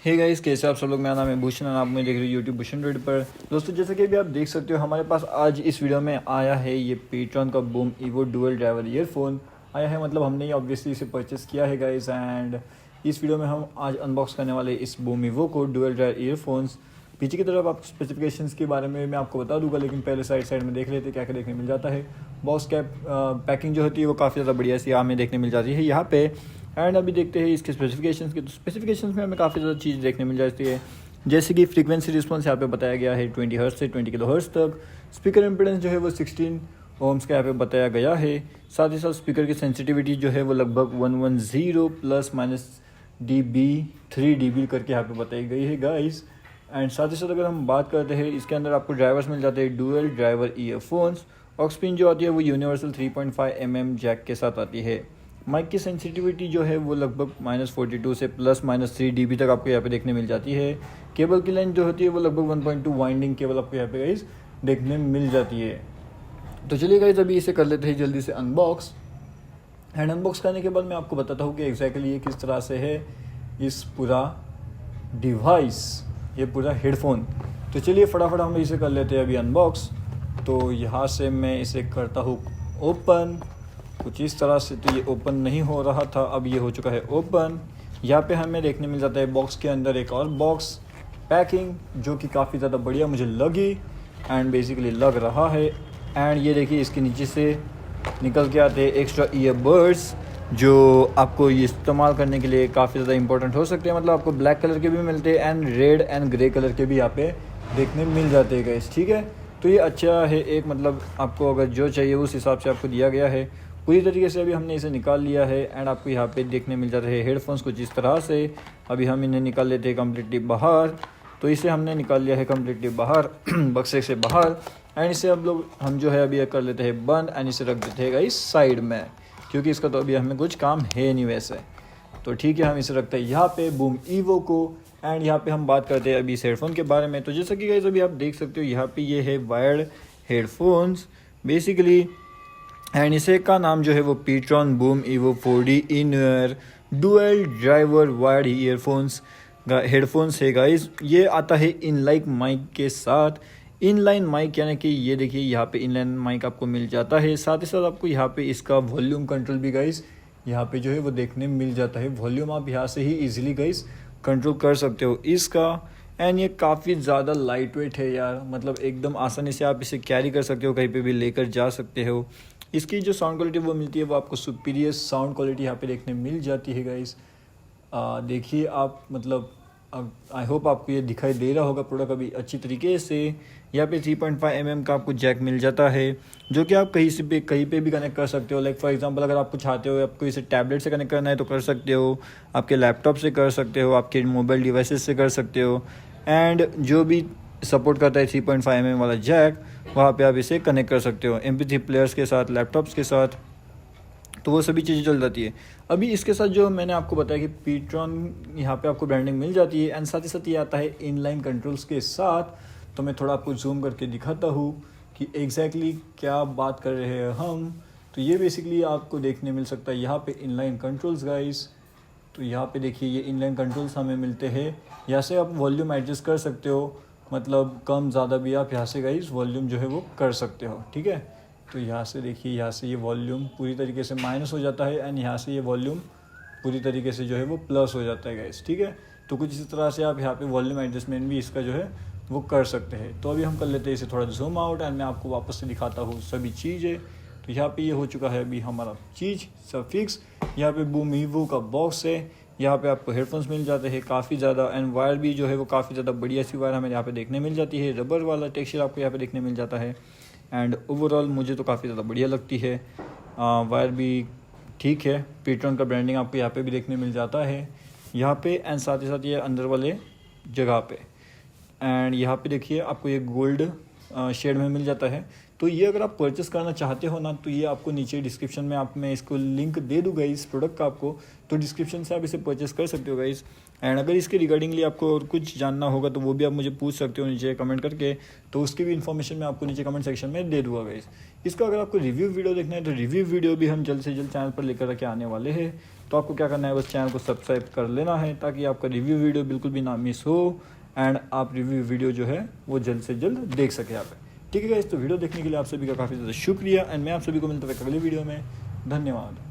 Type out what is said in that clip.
Hey guys, कैसे आप सब लोग। मेरा नाम है भूषण और आप मुझे देख रहे हो यूट्यूब BhushanDroid पर। दोस्तों, जैसे कि अभी आप देख सकते हो, हमारे पास आज इस वीडियो में आया है ये Ptron का boom evo dual driver earphone आया है। मतलब हमने ऑब्वियसली इसे परचेस किया है गाइस। एंड इस वीडियो में हम आज अनबॉक्स करने वाले इस बूम ईवो को डुअल ड्राइवर ईयरफोन्स। पीछे की तरफ आपको स्पेसिफिकेशंस के बारे में मैं आपको बता दूंगा, लेकिन पहले साइड में देख लेते क्या क्या देखने मिल जाता है। बॉक्स कैप पैकिंग जो होती है वो काफ़ी ज़्यादा बढ़िया सी हमें देखने मिल जाती है यहाँ पे। एंड अभी देखते हैं इसके स्पेसिफिकेशंस की। तो स्पेसिफिकेशंस में हमें काफ़ी ज़्यादा चीज़ देखने मिल जाती है, जैसे कि फ्रीक्वेंसी रिस्पॉन्स यहाँ पे बताया गया है 20 हर्ट्ज से 20 किलो हर्ट्ज तक। स्पीकर इम्पीडेंस जो है वो 16 ओम्स का यहाँ पे बताया गया है। साथ ही साथ स्पीकर की सेंसिटिविटी जो है वो लगभग 110 प्लस माइनस dB 3 dB करके यहाँ पे बताई गई है गाइस। एंड साथ ही साथ अगर हम बात करते हैं, इसके अंदर आपको ड्राइवर्स मिल जाते हैं dual driver earphones. Aux pin जो आती है वो यूनिवर्सल 3.5 mm जैक के साथ आती है। माइक की सेंसिटिविटी जो है वो लगभग -42 से प्लस माइनस 3 dB तक आपको यहाँ पे देखने मिल जाती है। केबल की लेंथ जो होती है वो लगभग 1.2 वाइंडिंग केबल आपको यहाँ पे गाइस देखने मिल जाती है। तो चलिए गाइस, अभी इसे कर लेते हैं जल्दी से अनबॉक्स। एंड अनबॉक्स करने के बाद मैं आपको बताता हूँ कि एग्जैक्टली ये किस तरह से है इस पूरा डिवाइस, ये पूरा हेडफोन। तो चलिए फटाफट हम इसे कर लेते हैं अभी अनबॉक्स। तो यहाँ से मैं इसे करता हूँ ओपन, कुछ इस तरह से। तो ये ओपन नहीं हो रहा था, अब ये हो चुका है ओपन। यहाँ पे हमें देखने मिल जाता है बॉक्स के अंदर एक और बॉक्स पैकिंग, जो कि काफ़ी ज़्यादा बढ़िया मुझे लगी एंड बेसिकली लग रहा है। एंड ये देखिए, इसके नीचे से निकल के आते हैं एक्स्ट्रा ईयरबड्स, जो आपको ये इस्तेमाल करने के लिए काफ़ी ज़्यादा इंपॉर्टेंट हो सकते हैं। मतलब आपको ब्लैक कलर के भी मिलते हैं and red and grey colour के भी यहाँ पे देखने मिल जाते हैं गाइस, ठीक है। तो ये अच्छा है, एक मतलब आपको अगर जो चाहिए उस हिसाब से आपको दिया गया है पूरी तरीके से। अभी हमने इसे निकाल लिया है एंड आपको यहाँ पे देखने मिल जाते हैं हेडफोन्स कुछ इस तरह से। अभी हम इन्हें निकाल लेते हैं कम्प्लीटली बाहर। तो इसे हमने निकाल लिया है कम्प्लीटली बाहर बक्से से बाहर। एंड इसे हम जो है अभी कर लेते हैं बंद एंड इसे रख देते हैं गाइस साइड में, क्योंकि इसका तो अभी हमें कुछ काम है नहीं वैसे। तो ठीक है, हम इसे रखते हैं यहाँ पे बूम ईवो को। एंड यहाँ पे हम बात करते हैं अभी इस हेडफोन के बारे में। तो जैसा कि गाइस अभी आप देख सकते हो, यहाँ पे ये है वायर्ड हेडफोन्स बेसिकली। एंड इसे का नाम जो है वो Ptron Boom Evo 4D in ear dual driver wired earphones headphones है गाइस। ये आता है इनलाइन माइक के साथ। इनलाइन माइक यानी कि ये देखिए, यहाँ पे इनलाइन माइक आपको मिल जाता है। साथ ही साथ आपको यहाँ पे इसका वॉल्यूम कंट्रोल भी गाइस यहाँ पे जो है वो देखने मिल जाता है। वॉल्यूम आप यहाँ से ही इजीली गाइस कंट्रोल कर सकते हो इसका। एंड ये काफ़ी ज़्यादा लाइट वेट है यार, मतलब एकदम आसानी से आप इसे कैरी कर सकते हो, कहीं पे भी लेकर जा सकते हो। इसकी जो साउंड क्वालिटी वो मिलती है वो आपको सुपीरियर साउंड क्वालिटी यहाँ पे देखने मिल जाती है गाइस। देखिए आप, मतलब आई होप आपको ये दिखाई दे रहा होगा प्रोडक्ट अभी अच्छी तरीके से। यहाँ पे 3.5 mm का आपको जैक मिल जाता है, जो कि आप कहीं पे भी कनेक्ट कर सकते हो। लाइक फॉर एग्जांपल, अगर आपको चाहते हो आपको इसे टैबलेट से कनेक्ट करना है तो कर सकते हो, आपके लैपटॉप से कर सकते हो, आपके मोबाइल डिवाइसेस से कर सकते हो। एंड जो भी सपोर्ट करता है 3.5 mm वाला जैक, वहाँ पे आप इसे कनेक्ट कर सकते हो MP3 प्लेयर्स के साथ, लैपटॉप्स के साथ। तो वो सभी चीज़ें चल जाती है। अभी इसके साथ जो मैंने आपको बताया कि Ptron यहाँ पे आपको ब्रांडिंग मिल जाती है। एंड साथ ही साथ ये आता है इनलाइन कंट्रोल्स के साथ। तो मैं थोड़ा आपको जूम करके दिखाता हूँ कि एग्जैक्टली क्या बात कर रहे हैं हम। तो ये बेसिकली आपको देखने मिल सकता है यहाँ पे इनलाइन कंट्रोल्स गाइस। तो यहाँ पे देखिए, ये इनलाइन कंट्रोल्स हमें मिलते हैं। यहाँ से आप वॉल्यूम एडजस्ट कर सकते हो, मतलब कम ज़्यादा भी आप यहाँ से गाइस वॉल्यूम जो है वो कर सकते हो, ठीक है। तो यहाँ से देखिए, यहाँ से ये वॉल्यूम पूरी तरीके से माइनस हो जाता है एंड यहाँ से ये वॉल्यूम पूरी तरीके से जो है वो प्लस हो जाता है गाइस, ठीक है। तो कुछ इसी तरह से आप यहाँ पे वॉल्यूम एडजस्टमेंट भी इसका जो है वो कर सकते हैं। तो अभी हम कर लेते हैं इसे थोड़ा जूम आउट एंड मैं आपको वापस से दिखाता हूँ सभी चीज़ें। तो यहाँ पे ये हो चुका है अभी हमारा चीज़ सब फिक्स। यहाँ पे बूम ईवो का बॉक्स है, यहाँ पे आपको हेडफोन्स मिल जाते हैं काफ़ी ज़्यादा। एंड वायर भी जो है वो काफ़ी ज़्यादा बढ़िया सी वायर हमें यहाँ पे देखने मिल जाती है। रबर वाला टेक्सचर आपको यहाँ पे देखने मिल जाता है। एंड ओवरऑल मुझे तो काफ़ी ज़्यादा बढ़िया लगती है। वायर भी ठीक है, Ptron का ब्रांडिंग आपको यहाँ पे भी देखने मिल जाता है यहाँ पे। एंड साथ ही साथ ये अंदर वाले जगह पे। एंड यहाँ पे देखिए आपको ये गोल्ड शेड में मिल जाता है। तो ये अगर आप परचेस करना चाहते हो ना, तो ये आपको नीचे डिस्क्रिप्शन में मैं इसको लिंक दे दूँगा इस प्रोडक्ट का आपको। तो डिस्क्रिप्शन से आप इसे परचेस कर सकते हो गाइस। एंड अगर इसके रिगार्डिंगली आपको और कुछ जानना होगा तो वो भी आप मुझे पूछ सकते हो नीचे कमेंट करके, तो उसकी भी इन्फॉर्मेशन मैं आपको नीचे कमेंट सेक्शन में दे दूँगा गाइस। इसका अगर आपको रिव्यू वीडियो देखना है तो रिव्यू वीडियो भी हम जल्द से जल्द चैनल पर लेकर के आने वाले हैं। तो आपको क्या करना है, बस चैनल को सब्सक्राइब कर लेना है ताकि आपका रिव्यू वीडियो बिल्कुल भी ना मिस हो एंड आप रिव्यू वीडियो जो है वो जल्द से जल्द देख सके यहाँ पे। ठीक है गाइस, तो वीडियो देखने के लिए आप सभी का काफ़ी ज़्यादा शुक्रिया एंड मैं आप सभी को मिलता है अगले वीडियो में। धन्यवाद।